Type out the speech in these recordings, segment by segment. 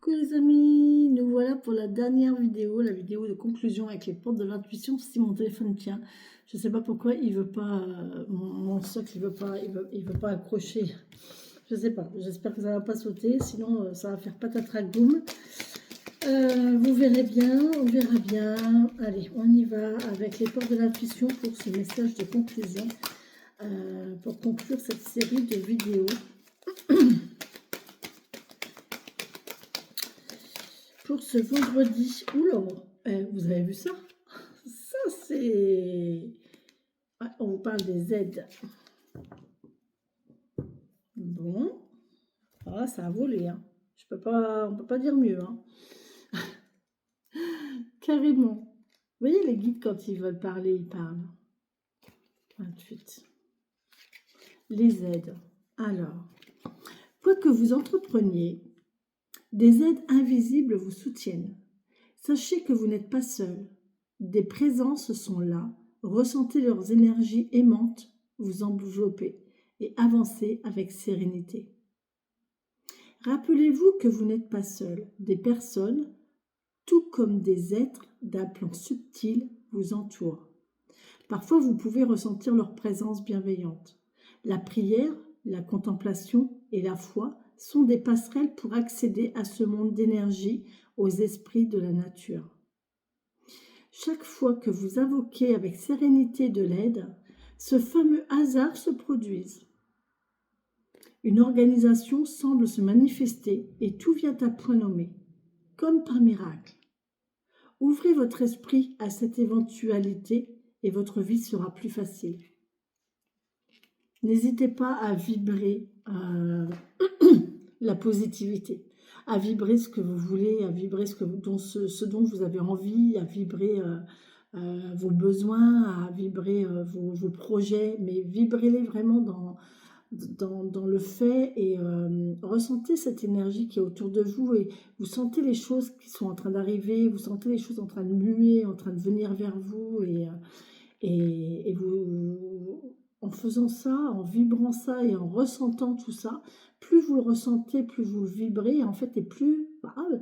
Coucou les amis, nous voilà pour la dernière vidéo, la vidéo de conclusion avec les portes de l'intuition. Si mon téléphone tient, je ne sais pas pourquoi il veut pas, mon socle il veut pas accrocher. Je sais pas, j'espère que ça va pas sauter, sinon ça va faire patatras boum. Vous verrez bien, on verra bien. Allez, on y va avec les portes de l'intuition pour ce message de conclusion, pour conclure cette série de vidéos. Pour ce vendredi, oula, vous avez vu ça? Ça c'est... Ouais, on vous parle des aides. Bon, ah, ça a volé, hein. On peut pas dire mieux, hein. Carrément. Vous voyez les guides quand ils veulent parler, ils parlent. 28. Les aides. Alors, quoi que vous entrepreniez, des aides invisibles vous soutiennent. Sachez que vous n'êtes pas seul. Des présences sont là. Ressentez leurs énergies aimantes vous envelopper et avancez avec sérénité. Rappelez-vous que vous n'êtes pas seul. Des personnes, tout comme des êtres d'un plan subtil, vous entourent. Parfois, vous pouvez ressentir leur présence bienveillante. La prière, la contemplation et la foi sont des passerelles pour accéder à ce monde d'énergie, aux esprits de la nature. Chaque fois que vous invoquez avec sérénité de l'aide, ce fameux hasard se produise. Une organisation semble se manifester et tout vient à point nommé, comme par miracle. Ouvrez votre esprit à cette éventualité et votre vie sera plus facile. N'hésitez pas à vibrer la positivité, à vibrer ce que vous voulez, à vibrer ce dont vous avez envie, à vibrer vos besoins, à vibrer vos projets, mais vibrez-les vraiment dans le fait et ressentez cette énergie qui est autour de vous et vous sentez les choses qui sont en train d'arriver, vous sentez les choses en train de muer, en train de venir vers vous et vous, en faisant ça, en vibrant ça et en ressentant tout ça, plus vous le ressentez, plus vous le vibrez, en fait, et plus,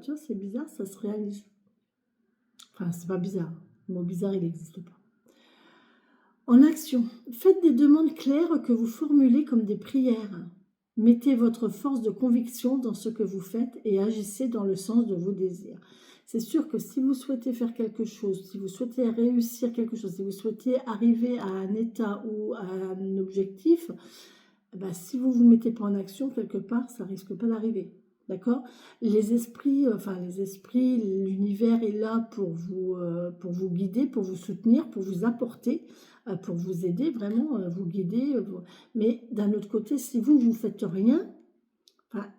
tu vois, c'est bizarre, ça se réalise. Enfin, c'est pas bizarre, le mot bizarre, il n'existe pas. En action, faites des demandes claires que vous formulez comme des prières. Mettez votre force de conviction dans ce que vous faites et agissez dans le sens de vos désirs. C'est sûr que si vous souhaitez faire quelque chose, si vous souhaitez réussir quelque chose, si vous souhaitez arriver à un état ou à un objectif, si vous ne vous mettez pas en action quelque part, ça risque pas d'arriver. D'accord? Les esprits, l'univers est là pour vous guider, pour vous soutenir, pour vous apporter, pour vous aider, vraiment, vous guider. Mais d'un autre côté, si vous ne faites rien,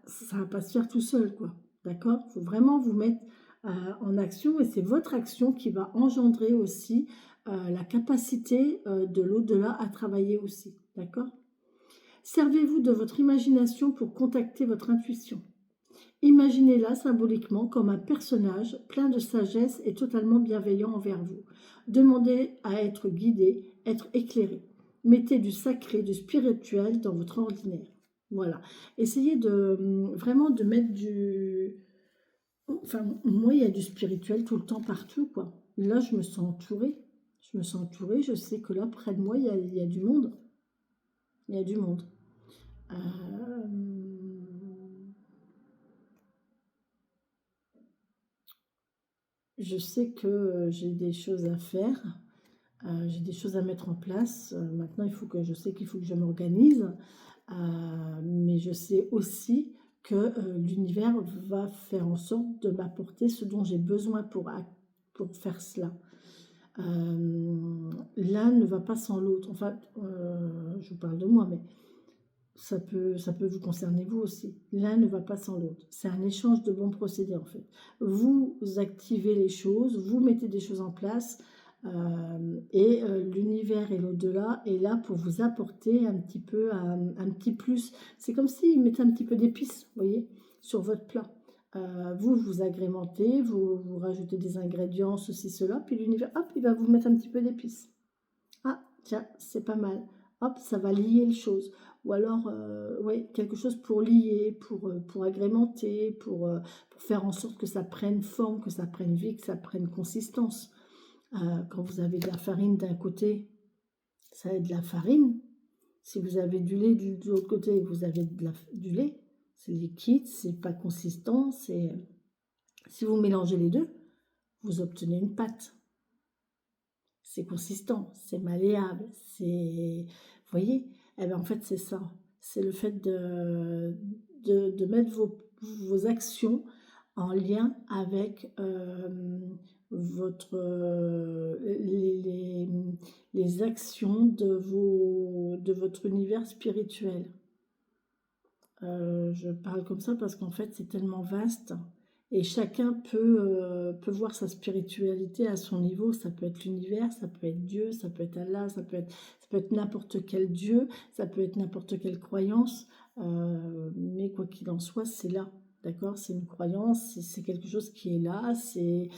ça ne va pas se faire tout seul, quoi. D'accord? Il faut vraiment vous mettre en action et c'est votre action qui va engendrer aussi la capacité de l'au-delà à travailler aussi. D'accord? Servez-vous de votre imagination pour contacter votre intuition. Imaginez-la symboliquement comme un personnage plein de sagesse et totalement bienveillant envers vous. Demandez à être guidé, être éclairé. Mettez du sacré, du spirituel dans votre ordinaire. Voilà. Essayez vraiment de mettre du... Enfin, moi, il y a du spirituel tout le temps, partout, quoi. Là, je me sens entourée. Je sais que là, près de moi, il y a du monde. Il y a du monde. Je sais que j'ai des choses à faire, j'ai des choses à mettre en place. Maintenant, qu'il faut que je m'organise, mais je sais aussi que l'univers va faire en sorte de m'apporter ce dont j'ai besoin pour faire cela. L'un ne va pas sans l'autre. Enfin, je vous parle de moi, mais ça peut vous concerner vous aussi. L'un ne va pas sans l'autre. C'est un échange de bons procédés en fait. Vous activez les choses, vous mettez des choses en place et l'univers et l'au-delà est là pour vous apporter un petit peu, un petit plus. C'est comme s'il mettait un petit peu d'épices, vous voyez, sur votre plat. Vous agrémentez, vous rajoutez des ingrédients, ceci, cela, puis l'univers, hop, il va vous mettre un petit peu d'épices. Ah, tiens, c'est pas mal. hop, ça va lier les choses. Ou alors, ouais, quelque chose pour lier, pour agrémenter, pour faire en sorte que ça prenne forme, que ça prenne vie, que ça prenne consistance. Quand vous avez de la farine d'un côté, ça va être de la farine. Si vous avez du lait de l'autre côté, vous avez du lait. C'est liquide, c'est pas consistant. Si vous mélangez les deux, vous obtenez une pâte. C'est consistant, c'est malléable, c'est... Vous voyez? Eh bien, en fait, c'est ça. C'est le fait de mettre vos actions en lien avec les actions de votre univers spirituel. Je parle comme ça parce qu'en fait, c'est tellement vaste et chacun peut voir sa spiritualité à son niveau. Ça peut être l'univers, ça peut être Dieu, ça peut être Allah, ça peut être n'importe quel Dieu, ça peut être n'importe quelle croyance. Mais quoi qu'il en soit, c'est là, d'accord? C'est une croyance, c'est quelque chose qui est là, c'est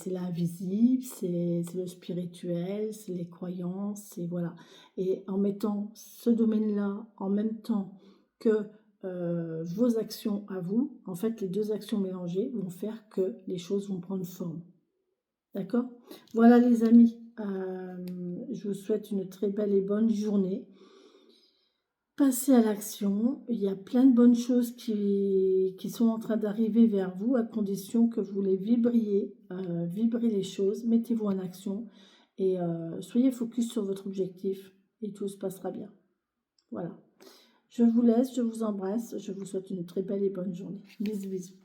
l'invisible, c'est le spirituel, c'est les croyances, c'est voilà. Et en mettant ce domaine-là en même temps que vos actions à vous, en fait, les deux actions mélangées vont faire que les choses vont prendre forme. D'accord? Voilà les amis, je vous souhaite une très belle et bonne journée. Passez à l'action, il y a plein de bonnes choses qui sont en train d'arriver vers vous à condition que vous les vibriez, vibrez les choses, mettez-vous en action et soyez focus sur votre objectif et tout se passera bien. Voilà. Je vous laisse, je vous embrasse, je vous souhaite une très belle et bonne journée. Bisous, bisous.